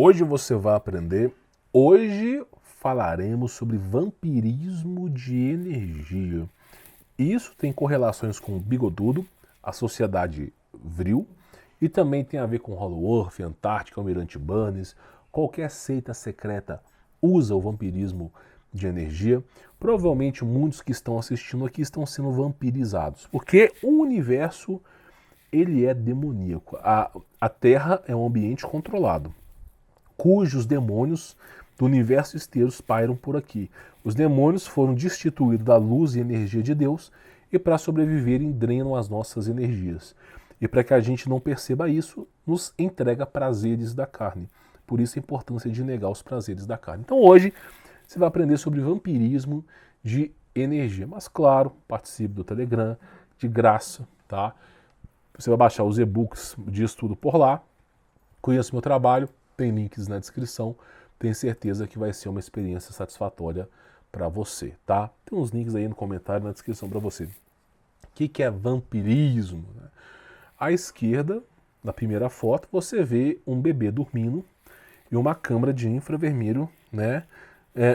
Hoje você vai aprender. Hoje falaremos sobre vampirismo de energia. Isso tem correlações com o Bigodudo, a Sociedade Vril, e também tem a ver com Hollow-Earth, Antártica, Almirante Bunnies. Qualquer seita secreta usa o vampirismo de energia. Provavelmente muitos que estão assistindo aqui estão sendo vampirizados, porque o universo ele é demoníaco. A Terra é um ambiente controlado, cujos demônios do universo inteiro pairam por aqui. Os demônios foram destituídos da luz e energia de Deus e para sobreviverem drenam as nossas energias. E para que a gente não perceba isso, nos entrega prazeres da carne. Por isso a importância de negar os prazeres da carne. Então hoje você vai aprender sobre vampirismo de energia. Mas claro, participe do Telegram, de graça, tá? Você vai baixar os e-books de estudo por lá. Conheça meu trabalho, tem links na descrição. Tenho certeza que vai ser uma experiência satisfatória para você, tá? Tem uns links aí no comentário, na descrição para você. O que é vampirismo? À esquerda, na primeira foto, você vê um bebê dormindo e uma câmara de infravermelho, né?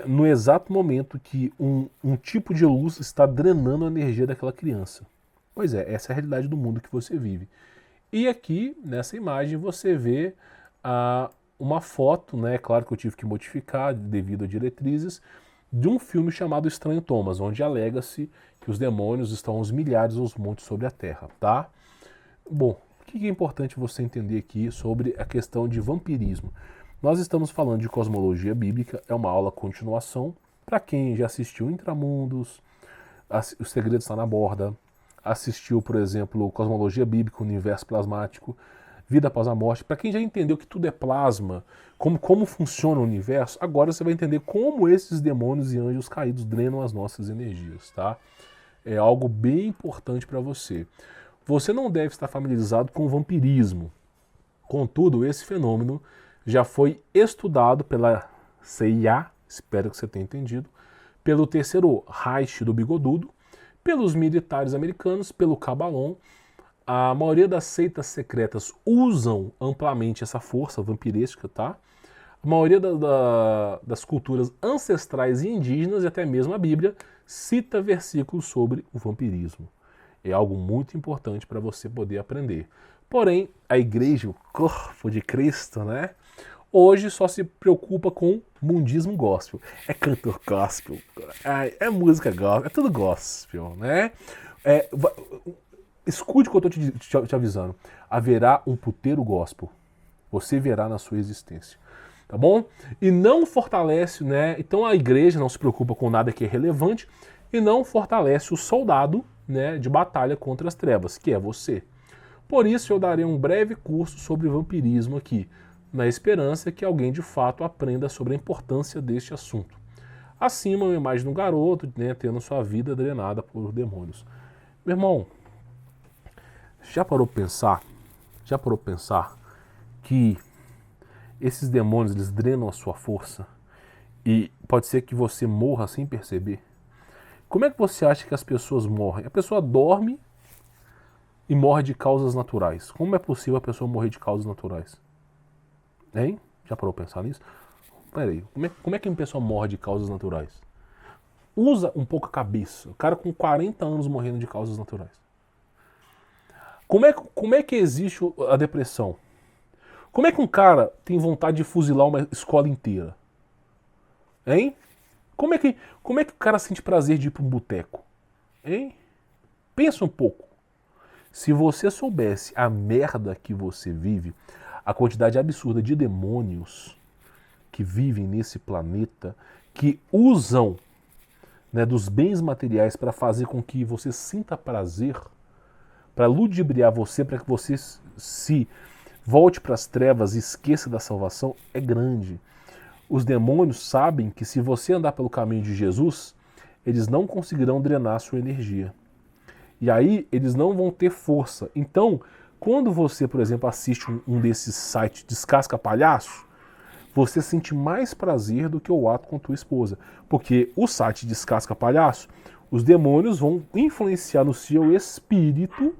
No exato momento que um tipo de luz está drenando a energia daquela criança. Pois é, essa é a realidade do mundo que você vive. E aqui, nessa imagem, você vê uma foto, né? Claro que eu tive que modificar devido a diretrizes, de um filme chamado Estranho Thomas, onde alega-se que os demônios estão aos milhares aos montes sobre a Terra, tá? Bom, o que é importante você entender aqui sobre a questão de vampirismo? Nós estamos falando de cosmologia bíblica, é uma aula continuação. Para quem já assistiu Intramundos, Os Segredos Estão na Borda, assistiu, por exemplo, Cosmologia Bíblica, Universo Plasmático, Vida Após a Morte. Para quem já entendeu que tudo é plasma, como funciona o universo, agora você vai entender como esses demônios e anjos caídos drenam as nossas energias, tá? É algo bem importante para você. Você não deve estar familiarizado com o vampirismo. Contudo, esse fenômeno já foi estudado pela CIA, espero que você tenha entendido, pelo terceiro Reich do Bigodudo, pelos militares americanos, pelo Cabalon. A maioria das seitas secretas usam amplamente essa força vampiresca, tá? A maioria das culturas ancestrais e indígenas, e até mesmo a Bíblia, cita versículos sobre o vampirismo. É algo muito importante para você poder aprender. Porém, a igreja, o corpo de Cristo, né? Hoje só se preocupa com mundismo gospel. É cantor gospel, é música gospel, é tudo gospel, né? Escute o que eu estou te avisando. Haverá um puteiro gospel. Você verá na sua existência. Tá bom? E não fortalece, né? Então a igreja não se preocupa com nada que é relevante e não fortalece o soldado, né, de batalha contra as trevas, que é você. Por isso eu darei um breve curso sobre vampirismo aqui, na esperança que alguém de fato aprenda sobre a importância deste assunto. Acima, uma imagem de um garoto, né, tendo sua vida drenada por demônios. Meu irmão, já parou para pensar? Já parou para pensar que esses demônios eles drenam a sua força e pode ser que você morra sem perceber? Como é que você acha que as pessoas morrem? A pessoa dorme e morre de causas naturais. Como é possível a pessoa morrer de causas naturais? Hein? Já parou para pensar nisso? Peraí, como é que uma pessoa morre de causas naturais? Usa um pouco a cabeça. O cara com 40 anos morrendo de causas naturais. Como é que existe a depressão? Como é que um cara tem vontade de fuzilar uma escola inteira? Hein? Como é que o cara sente prazer de ir para um boteco? Hein? Pensa um pouco. Se você soubesse a merda que você vive, a quantidade absurda de demônios que vivem nesse planeta, que usam, né, dos bens materiais para fazer com que você sinta prazer, para ludibriar você, para que você se volte para as trevas e esqueça da salvação, é grande. Os demônios sabem que se você andar pelo caminho de Jesus, eles não conseguirão drenar a sua energia. E aí eles não vão ter força. Então, quando você, por exemplo, assiste um desses sites Descasca Palhaço, você sente mais prazer do que o ato com tua esposa. Porque o site Descasca Palhaço, os demônios vão influenciar no seu espírito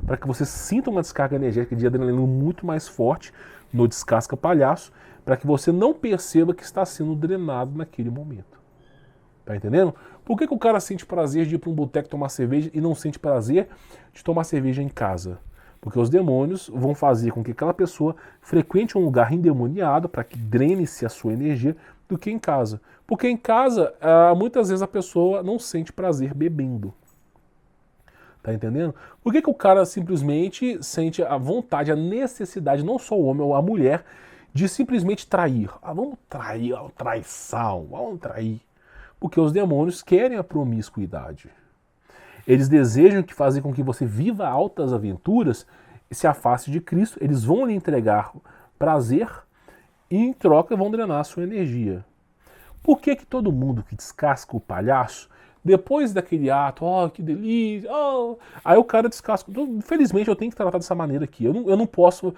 para que você sinta uma descarga energética de adrenalina muito mais forte. no descasca-palhaço, para que você não perceba que está sendo drenado naquele momento. Tá entendendo? Por que o cara sente prazer de ir para um boteco tomar cerveja e não sente prazer de tomar cerveja em casa? Porque os demônios vão fazer com que aquela pessoa frequente um lugar endemoniado para que drene-se a sua energia do que em casa. Porque em casa, muitas vezes a pessoa não sente prazer bebendo. Tá entendendo? Por que o cara simplesmente sente a vontade, a necessidade, não só o homem ou a mulher, de simplesmente trair? Vamos trair, traição, vamos trair. Porque os demônios querem a promiscuidade. Eles desejam que fazer com que você viva altas aventuras e se afaste de Cristo. Eles vão lhe entregar prazer e em troca vão drenar a sua energia. Por que todo mundo que descasca o palhaço, depois daquele ato, que delícia, aí o cara descasca. Infelizmente eu tenho que tratar dessa maneira aqui. Eu não posso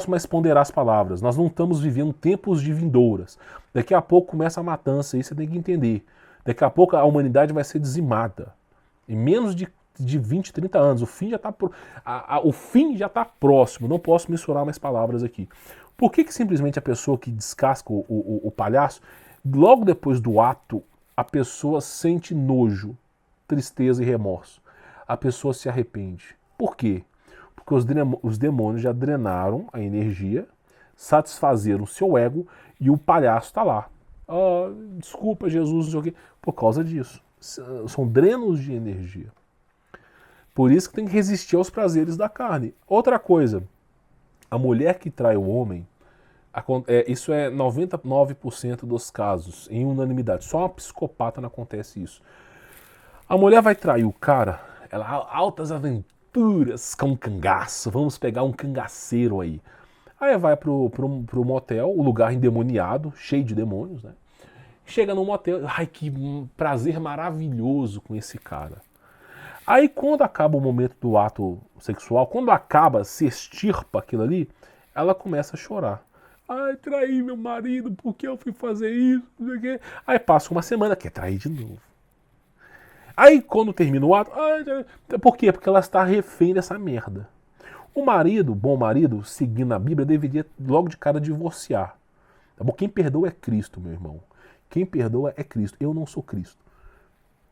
mais ponderar as palavras. Nós não estamos vivendo tempos de vindouras. Daqui a pouco começa a matança, isso você tem que entender. Daqui a pouco a humanidade vai ser dizimada. Em menos de 20, 30 anos. O fim já está próximo. Não posso mensurar mais palavras aqui. Por que simplesmente a pessoa que descasca o palhaço, logo depois do ato, a pessoa sente nojo, tristeza e remorso? A pessoa se arrepende. Por quê? Porque os demônios já drenaram a energia, satisfazeram o seu ego e o palhaço está lá. Desculpa, Jesus, não sei o quê. Por causa disso. São drenos de energia. Por isso que tem que resistir aos prazeres da carne. Outra coisa, a mulher que trai o homem, isso é 99% dos casos, em unanimidade. Só uma psicopata não acontece isso. A mulher vai trair o cara, altas aventuras com um cangaço, vamos pegar um cangaceiro aí. Aí vai pro motel, o lugar endemoniado, cheio de demônios, né? Chega no motel, que prazer maravilhoso com esse cara. Aí quando acaba o momento do ato sexual, quando acaba, se extirpa aquilo ali, ela começa a chorar. Traí meu marido, por que eu fui fazer isso? Não sei o quê. Aí passa uma semana, quer trair de novo. Aí quando termina o ato, por quê? Porque ela está refém dessa merda. O marido, bom marido, seguindo a Bíblia, deveria logo de cara divorciar. Tá bom? Quem perdoa é Cristo, meu irmão. Quem perdoa é Cristo. Eu não sou Cristo.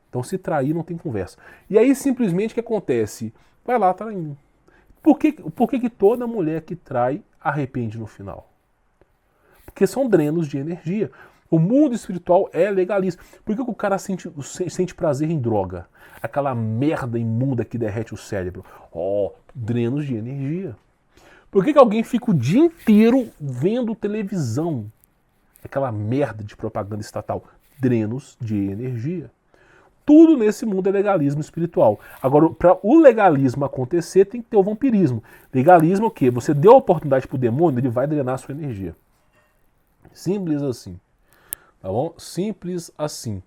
Então se trair não tem conversa. E aí simplesmente o que acontece? Vai lá traindo. Por que toda mulher que trai arrepende no final? Porque são drenos de energia. O mundo espiritual é legalista. Por que o cara sente prazer em droga? Aquela merda imunda que derrete o cérebro. Drenos de energia. Por que alguém fica o dia inteiro vendo televisão? Aquela merda de propaganda estatal. Drenos de energia. Tudo nesse mundo é legalismo espiritual. Agora, para o legalismo acontecer, tem que ter o vampirismo. Legalismo é o quê? Você deu a oportunidade para o demônio, ele vai drenar a sua energia. Simples assim. Tá bom? Simples assim.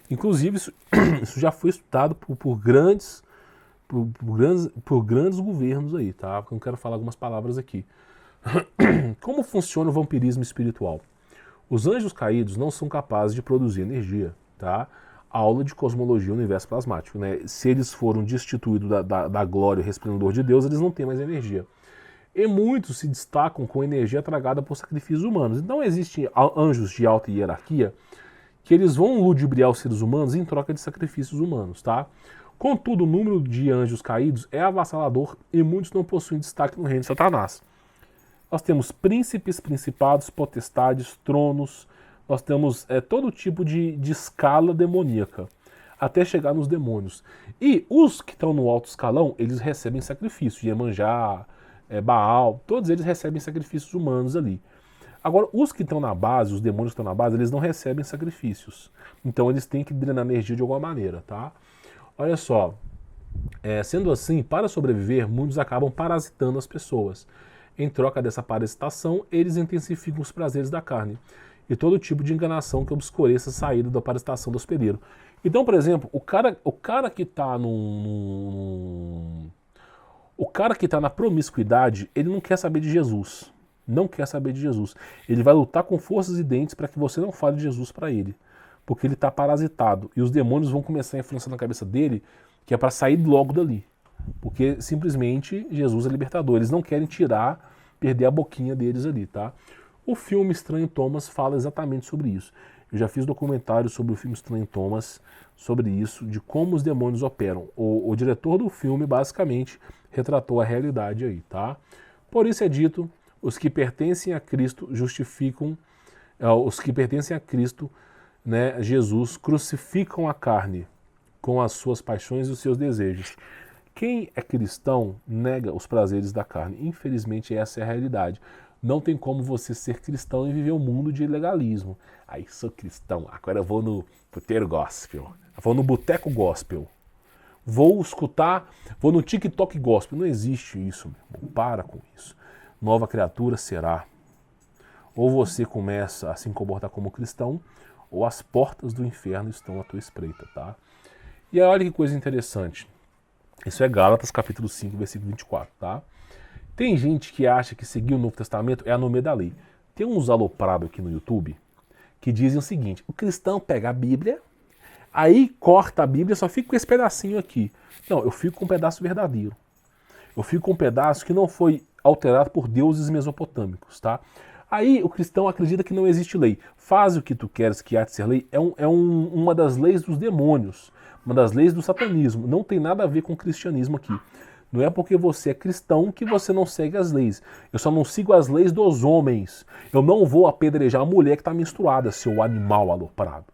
Inclusive, isso já foi estudado por grandes governos aí, tá? Eu quero falar algumas palavras aqui. Como funciona o vampirismo espiritual? Os anjos caídos não são capazes de produzir energia, tá? Aula de cosmologia universo plasmático, né? Se eles foram destituídos da glória e resplendor de Deus, eles não têm mais energia. E muitos se destacam com energia tragada por sacrifícios humanos. Então existem anjos de alta hierarquia que eles vão ludibriar os seres humanos em troca de sacrifícios humanos, tá? Contudo, o número de anjos caídos é avassalador e muitos não possuem destaque no reino de Satanás. Nós temos príncipes, principados, potestades, tronos, nós temos todo tipo de escala demoníaca, até chegar nos demônios. E os que estão no alto escalão, eles recebem sacrifício, Iemanjá, Baal, todos eles recebem sacrifícios humanos ali. Agora, os que estão na base, os demônios que estão na base, eles não recebem sacrifícios. Então eles têm que drenar energia de alguma maneira, tá? Olha só, sendo assim, para sobreviver, muitos acabam parasitando as pessoas. Em troca dessa parasitação, eles intensificam os prazeres da carne e todo tipo de enganação que obscureça a saída da parasitação do hospedeiro. Então, por exemplo, o cara que está o cara que está na promiscuidade, ele não quer saber de Jesus. Não quer saber de Jesus. Ele vai lutar com forças e dentes para que você não fale de Jesus para ele. Porque ele está parasitado. E os demônios vão começar a influenciar na cabeça dele que é para sair logo dali. Porque simplesmente Jesus é libertador. Eles não querem tirar perder a boquinha deles ali, tá? O filme Estranho Thomas fala exatamente sobre isso. Eu já fiz documentário sobre o filme Estranho Thomas, sobre isso, de como os demônios operam. O diretor do filme, basicamente, retratou a realidade aí, tá? Por isso é dito, os que pertencem a Cristo justificam, os que pertencem a Cristo, né, Jesus, crucificam a carne com as suas paixões e os seus desejos. Quem é cristão nega os prazeres da carne. Infelizmente, essa é a realidade. Não tem como você ser cristão e viver um mundo de legalismo. Aí, sou cristão, agora eu vou no puteiro gospel, vou no boteco gospel, vou escutar, vou no TikTok gospel. Não existe isso, meu irmão. Para com isso. Nova criatura será. Ou você começa a se comportar como cristão, ou as portas do inferno estão à tua espreita, tá? E aí, olha que coisa interessante. Isso é Gálatas capítulo 5, versículo 24, tá? Tem gente que acha que seguir o Novo Testamento é anomia da lei. Tem uns aloprados aqui no YouTube que dizem o seguinte: o cristão pega a Bíblia, aí corta a Bíblia, só fica com esse pedacinho aqui. Não, eu fico com um pedaço verdadeiro. Eu fico com um pedaço que não foi alterado por deuses mesopotâmicos, tá? Aí o cristão acredita que não existe lei. Faz o que tu queres que há de ser lei uma das leis dos demônios, uma das leis do satanismo. Não tem nada a ver com o cristianismo aqui. Não é porque você é cristão que você não segue as leis. Eu só não sigo as leis dos homens. Eu não vou apedrejar a mulher que está menstruada, seu animal aloprado.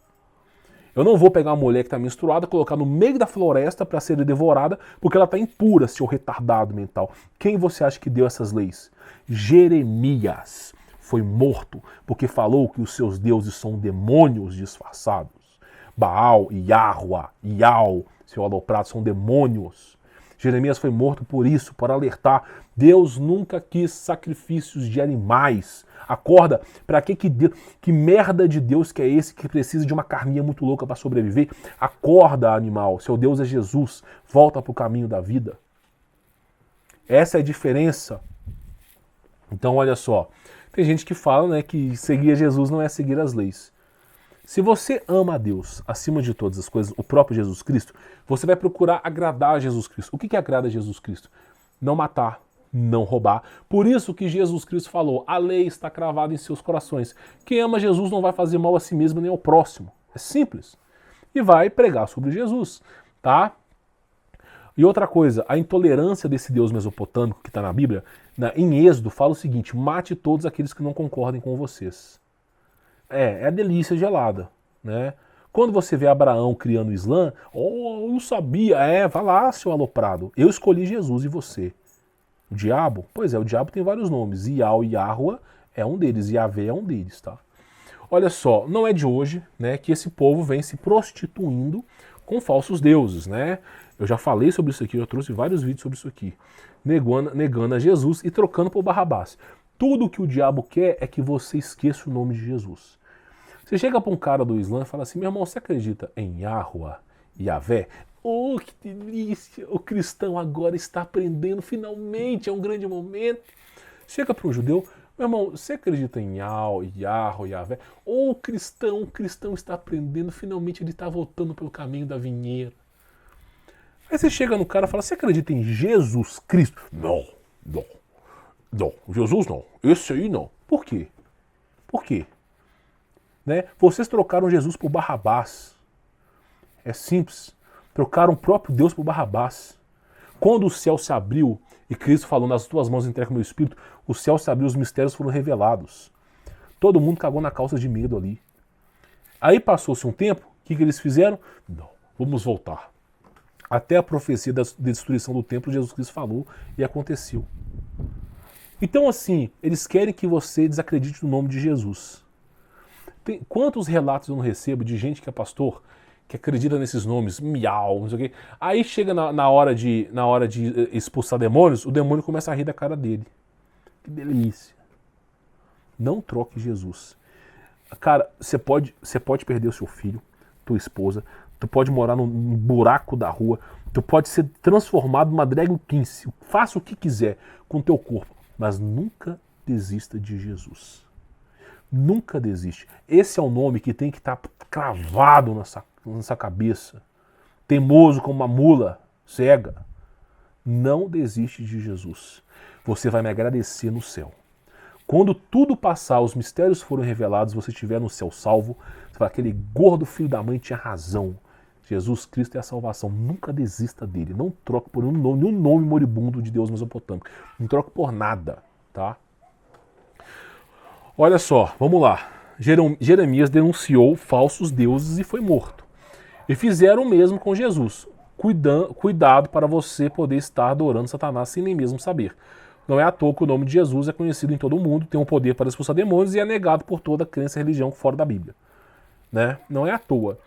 Eu não vou pegar uma mulher que está menstruada, colocar no meio da floresta para ser devorada, porque ela está impura, seu retardado mental. Quem você acha que deu essas leis? Jeremias foi morto porque falou que os seus deuses são demônios disfarçados. Baal, Yahua, Ial, seu aloprado, são demônios. Jeremias foi morto por isso, por alertar. Deus nunca quis sacrifícios de animais. Acorda, para que merda de Deus que é esse que precisa de uma carninha muito louca para sobreviver? Acorda, animal, seu Deus é Jesus, volta para o caminho da vida. Essa é a diferença. Então olha só, tem gente que fala, né, que seguir a Jesus não é seguir as leis. Se você ama a Deus acima de todas as coisas, o próprio Jesus Cristo, você vai procurar agradar a Jesus Cristo. O que agrada a Jesus Cristo? Não matar, não roubar. Por isso que Jesus Cristo falou, a lei está cravada em seus corações. Quem ama Jesus não vai fazer mal a si mesmo nem ao próximo. É simples. E vai pregar sobre Jesus, tá? E outra coisa, a intolerância desse Deus mesopotâmico que está na Bíblia, em Êxodo, fala o seguinte: mate todos aqueles que não concordem com vocês. É a delícia gelada, né? Quando você vê Abraão criando o Islã, eu não sabia, vai lá, seu aloprado, eu escolhi Jesus e você. O diabo? Pois é, o diabo tem vários nomes, Ial e Yahua é um deles, Yahvé é um deles, tá? Olha só, não é de hoje, né, que esse povo vem se prostituindo com falsos deuses, né? Eu já falei sobre isso aqui, eu trouxe vários vídeos sobre isso aqui, negando a Jesus e trocando por Barrabás. Tudo que o diabo quer é que você esqueça o nome de Jesus. Você chega para um cara do Islã e fala assim: meu irmão, você acredita em Yahua, Yahvé? Oh, que delícia! O cristão agora está aprendendo, finalmente, é um grande momento. Chega para um judeu: meu irmão, você acredita em Yahua, Yahvé? Oh, o cristão está aprendendo, finalmente ele está voltando pelo caminho da vinheira. Aí você chega no cara e fala: você acredita em Jesus Cristo? Não. Não, Jesus não. Esse aí não. Por quê? Por quê? Né? Vocês trocaram Jesus por Barrabás. É simples. Trocaram o próprio Deus por Barrabás. Quando o céu se abriu e Cristo falou: nas tuas mãos entrego o meu espírito, o céu se abriu, os mistérios foram revelados. Todo mundo cagou na calça de medo ali. Aí passou-se um tempo, o que eles fizeram? Não, vamos voltar. Até a profecia da destruição do templo, Jesus Cristo falou e aconteceu. Então assim, eles querem que você desacredite no nome de Jesus. Quantos relatos eu não recebo de gente que é pastor, que acredita nesses nomes, miau, não sei o quê. Aí chega na hora de expulsar demônios, o demônio começa a rir da cara dele. Que delícia. Não troque Jesus. Cara, você pode perder o seu filho, tua esposa, tu pode morar no buraco da rua, tu pode ser transformado numa drag queen, faça o que quiser com teu corpo. Mas nunca desista de Jesus. Nunca desiste. Esse é o nome que tem que estar cravado nessa cabeça. Teimoso como uma mula cega. Não desiste de Jesus. você vai me agradecer no céu. Quando tudo passar, os mistérios foram revelados, você estiver no céu salvo, você fala, aquele gordo filho da mãe tinha razão. Jesus Cristo é a salvação. Nunca desista dele. Não troque por nenhum nome moribundo de Deus mesopotâmico. Não troque por nada, tá? Olha só, vamos lá. Jeremias denunciou falsos deuses e foi morto. E fizeram o mesmo com Jesus. Cuidado para você poder estar adorando Satanás sem nem mesmo saber. Não é à toa que o nome de Jesus é conhecido em todo o mundo, tem um poder para expulsar demônios e é negado por toda crença e religião fora da Bíblia. Né? Não é à toa.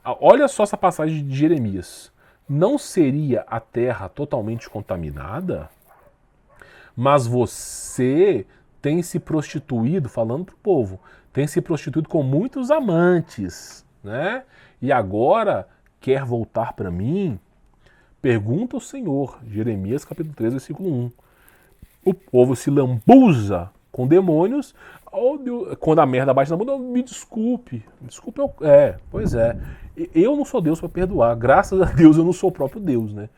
Olha só essa passagem de Jeremias. Não seria a terra totalmente contaminada? Mas você tem se prostituído, falando para o povo, tem se prostituído com muitos amantes, né? E agora quer voltar para mim? Pergunta o Senhor. Jeremias capítulo 3, versículo 1. O povo se lambuza com demônios. Oh, Deus, quando a merda bate na bunda, me desculpe. Desculpe, pois é. Eu não sou Deus para perdoar. Graças a Deus eu não sou o próprio Deus, né?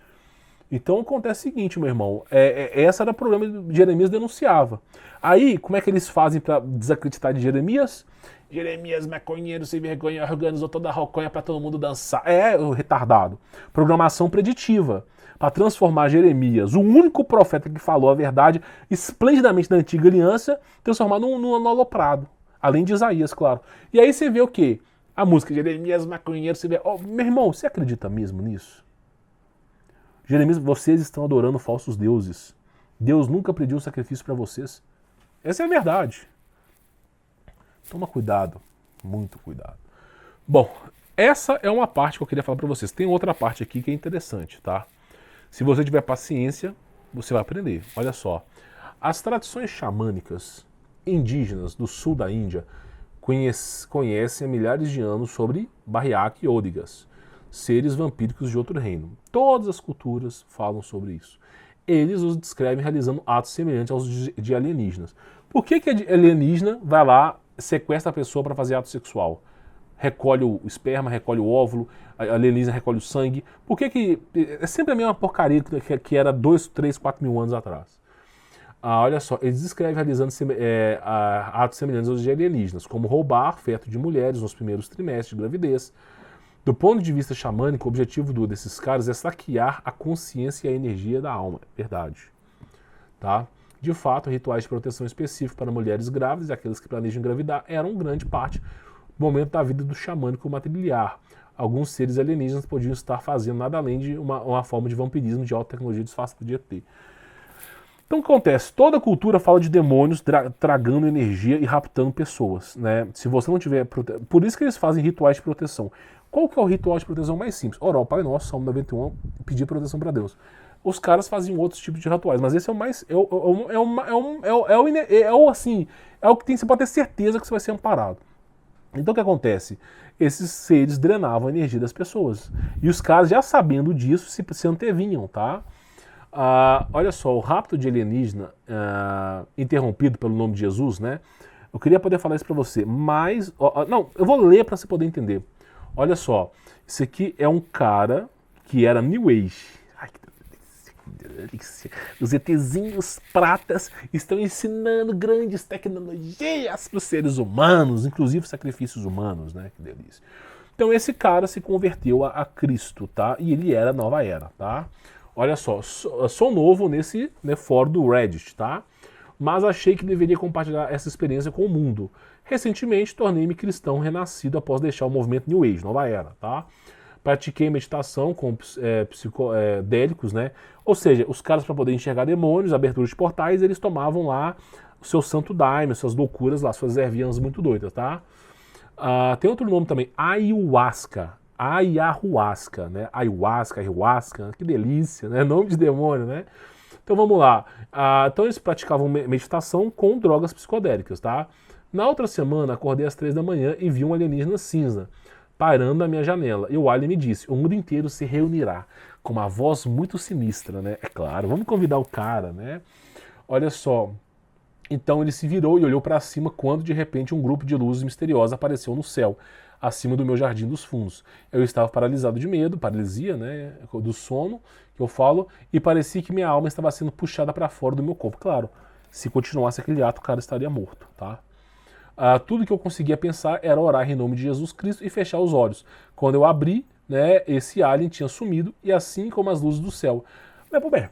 Então acontece o seguinte, meu irmão. Esse era o problema que Jeremias denunciava. Aí, como é que eles fazem para desacreditar de Jeremias? Jeremias, maconheiro, sem vergonha, organizou toda a roconha para todo mundo dançar. O retardado. Programação preditiva. Para transformar Jeremias, o único profeta que falou a verdade esplendidamente na antiga aliança, transformar num aloprado. Além de Isaías, claro. E aí você vê o quê? A música Jeremias, maconheiro, você vê... Oh, meu irmão, você acredita mesmo nisso? Jeremias, vocês estão adorando falsos deuses. Deus nunca pediu sacrifício para vocês. Essa é a verdade. Toma cuidado. Muito cuidado. Bom, essa é uma parte que eu queria falar para vocês. Tem outra parte aqui que é interessante, tá? Se você tiver paciência, você vai aprender. Olha só. As tradições xamânicas indígenas do sul da Índia conhecem há milhares de anos sobre Bhariak e Odigas, seres vampíricos de outro reino. Todas as culturas falam sobre isso. Eles os descrevem realizando atos semelhantes aos de alienígenas. Por que alienígena vai lá, sequestra a pessoa para fazer ato sexual? Recolhe o esperma, recolhe o óvulo, a alienígena recolhe o sangue. Por que é sempre a mesma porcaria que era 2, 3, 4 mil anos atrás? Olha só, eles descrevem realizando atos semelhantes aos de alienígenas, como roubar feto de mulheres nos primeiros trimestres de gravidez. Do ponto de vista xamânico, o objetivo desses caras é saquear a consciência e a energia da alma. Verdade. Tá? De fato, rituais de proteção específicos para mulheres grávidas e aqueles que planejam engravidar eram grande parte do momento da vida do xamânico matriliar. Alguns seres alienígenas podiam estar fazendo nada além de uma forma de vampirismo de alta tecnologia disfarçada de ET. Então o que acontece? Toda cultura fala de demônios tragando energia e raptando pessoas, né? Se você não tiver... Por isso que eles fazem rituais de proteção. Qual que é o ritual de proteção mais simples? Orar ao Pai Nosso, Salmo 91, pedir proteção para Deus. Os caras fazem outros tipos de rituais, mas esse é o mais... É o que você pode ter certeza que você vai ser amparado. Então o que acontece? Esses seres drenavam a energia das pessoas. E os caras, já sabendo disso, se antevinham, tá? Olha só, o rapto de alienígena interrompido pelo nome de Jesus, né? Eu queria poder falar isso pra você, mas... não, eu vou ler pra você poder entender. Olha só, isso aqui é um cara que era New Age. Ai, que delícia. Os ETzinhos pratas estão ensinando grandes tecnologias para os seres humanos, inclusive sacrifícios humanos, né? Que delícia. Então esse cara se converteu a Cristo, tá? E ele era nova era, tá? Olha só, sou novo nesse fórum do Reddit, tá? Mas achei que deveria compartilhar essa experiência com o mundo. Recentemente, tornei-me cristão renascido após deixar o movimento New Age, nova era, tá? Pratiquei meditação com psicodélicos, né? Ou seja, os caras, para poder enxergar demônios, abertura de portais, eles tomavam lá o seu santo daime, suas loucuras lá, suas ervinhas muito doidas, tá? Tem outro nome também, ayahuasca. Ayahuasca, né? Ayahuasca, que delícia, né? Nome de demônio, né? Então vamos lá. Então eles praticavam meditação com drogas psicodélicas, tá? Na outra semana, acordei às 3 da manhã e vi um alienígena cinza parando na minha janela. E o alien me disse, o mundo inteiro se reunirá, com uma voz muito sinistra, né? É claro, vamos convidar o cara, né? Olha só, Então ele se virou e olhou para cima quando de repente um grupo de luzes misteriosas apareceu no céu, acima do meu jardim dos fundos. Eu estava paralisado de medo, paralisia, né, do sono, que eu falo, e parecia que minha alma estava sendo puxada para fora do meu corpo. Claro, se continuasse aquele ato, o cara estaria morto, tá? Tudo que eu conseguia pensar era orar em nome de Jesus Cristo e fechar os olhos. Quando eu abri, né, esse alien tinha sumido, e assim como as luzes do céu. Mas,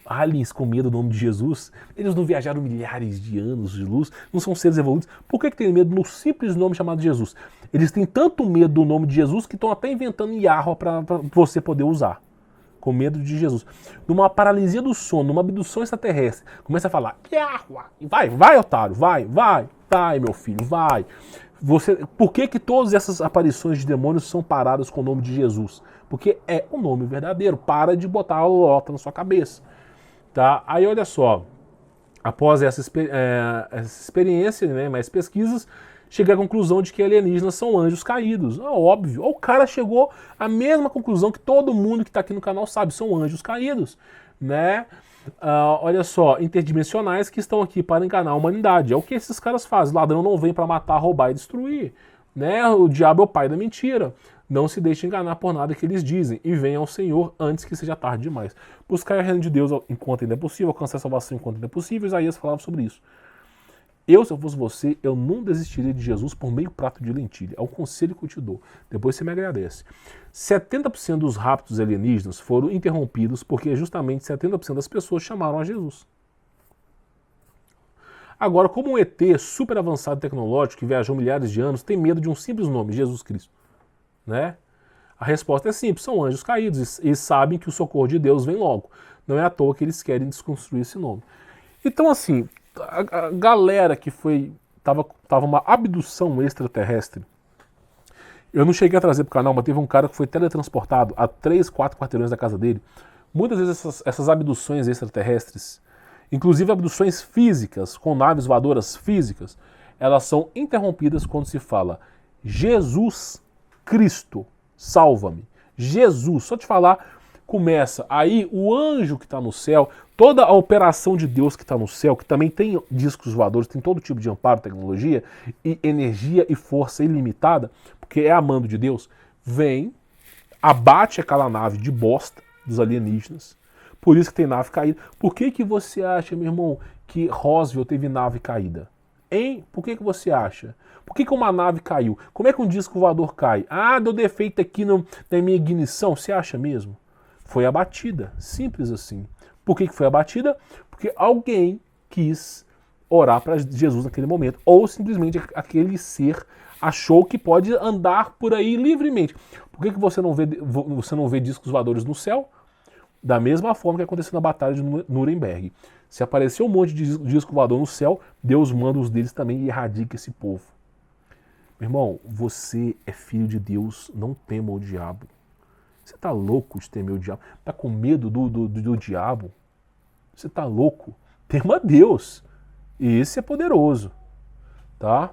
aliens com medo do nome de Jesus, eles não viajaram milhares de anos de luz, não são seres evoluídos. Por que tem medo no simples nome chamado Jesus? Eles têm tanto medo do nome de Jesus que estão até inventando Yahweh para você poder usar. Com medo de Jesus. Numa paralisia do sono, numa abdução extraterrestre, começa a falar, Yahweh, vai, otário, vai, meu filho, vai. Por que todas essas aparições de demônios são paradas com o nome de Jesus? Porque é o nome verdadeiro. Para de botar a lota na sua cabeça. Tá? Aí olha só, após essa experiência, né, mais pesquisas, cheguei à conclusão de que alienígenas são anjos caídos. Óbvio. O cara chegou à mesma conclusão que todo mundo que está aqui no canal sabe, são anjos caídos. Né? Olha só, interdimensionais que estão aqui para enganar a humanidade. É o que esses caras fazem. O ladrão não vem para matar, roubar e destruir. Né? O diabo é o pai da mentira. Não se deixe enganar por nada que eles dizem e venha ao Senhor antes que seja tarde demais. Buscar o reino de Deus enquanto ainda é possível, alcançar a salvação enquanto ainda é possível. Isaías falava sobre isso. Se eu fosse você, eu não desistiria de Jesus por meio prato de lentilha. É o conselho que eu te dou. Depois você me agradece. 70% dos raptos alienígenas foram interrompidos porque justamente 70% das pessoas chamaram a Jesus. Agora, como um ET super avançado tecnológico que viajou milhares de anos tem medo de um simples nome, Jesus Cristo? Né? A resposta é simples, são anjos caídos e sabem que o socorro de Deus vem logo. Não é à toa que eles querem desconstruir esse nome. Então, assim, a galera que tava uma abdução extraterrestre, eu não cheguei a trazer pro canal, mas teve um cara que foi teletransportado a 3, 4 quarteirões da casa dele. Muitas vezes essas abduções extraterrestres, inclusive abduções físicas, com naves voadoras físicas, elas são interrompidas quando se fala Jesus Cristo, salva-me. Jesus, só te falar, começa aí o anjo que está no céu, toda a operação de Deus que está no céu, que também tem discos voadores, tem todo tipo de amparo, tecnologia e energia e força ilimitada, porque é amando de Deus, vem, abate aquela nave de bosta dos alienígenas. Por isso que tem nave caída. Por que você acha, meu irmão, que Roswell teve nave caída? Hein? Por que você acha? Por que uma nave caiu? Como é que um disco voador cai? Deu defeito aqui na minha ignição. Você acha mesmo? Foi abatida. Simples assim. Por que foi abatida? Porque alguém quis orar para Jesus naquele momento. Ou simplesmente aquele ser achou que pode andar por aí livremente. Por que você não vê discos voadores no céu? Da mesma forma que aconteceu na Batalha de Nuremberg. Se aparecer um monte de disco voador no céu, Deus manda os deles também e erradica esse povo. Meu irmão, você é filho de Deus, não tema o diabo. Você tá louco de temer o diabo? Tá com medo do diabo? Você tá louco? Tema Deus. E esse é poderoso. Tá?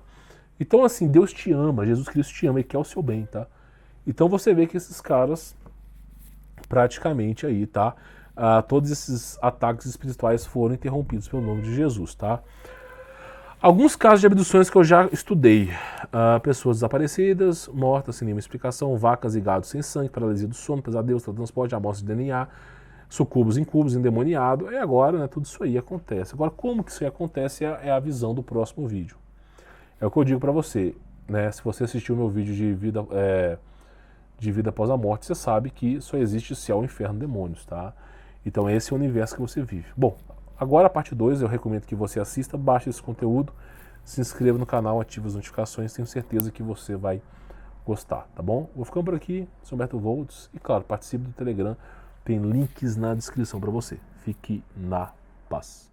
Então assim, Deus te ama, Jesus Cristo te ama e quer o seu bem, tá? Então você vê que esses caras praticamente aí, tá? Todos esses ataques espirituais foram interrompidos pelo nome de Jesus, tá? Alguns casos de abduções que eu já estudei. Pessoas desaparecidas, mortas sem nenhuma explicação, vacas e gados sem sangue, paralisia do sono, pesadelos, transporte, amostra de DNA, sucubos, incubos, endemoniado. E agora, né, tudo isso aí acontece. Agora, como que isso aí acontece é a visão do próximo vídeo. É o que eu digo pra você, né? Se você assistiu o meu vídeo de vida após a morte, você sabe que só existe céu, inferno, demônios, tá? Então esse é o universo que você vive. Bom, agora a parte 2, eu recomendo que você assista, baixe esse conteúdo, se inscreva no canal, ative as notificações, tenho certeza que você vai gostar, tá bom? Vou ficando por aqui, sou Humberto Volts, e claro, participe do Telegram, tem links na descrição para você. Fique na paz.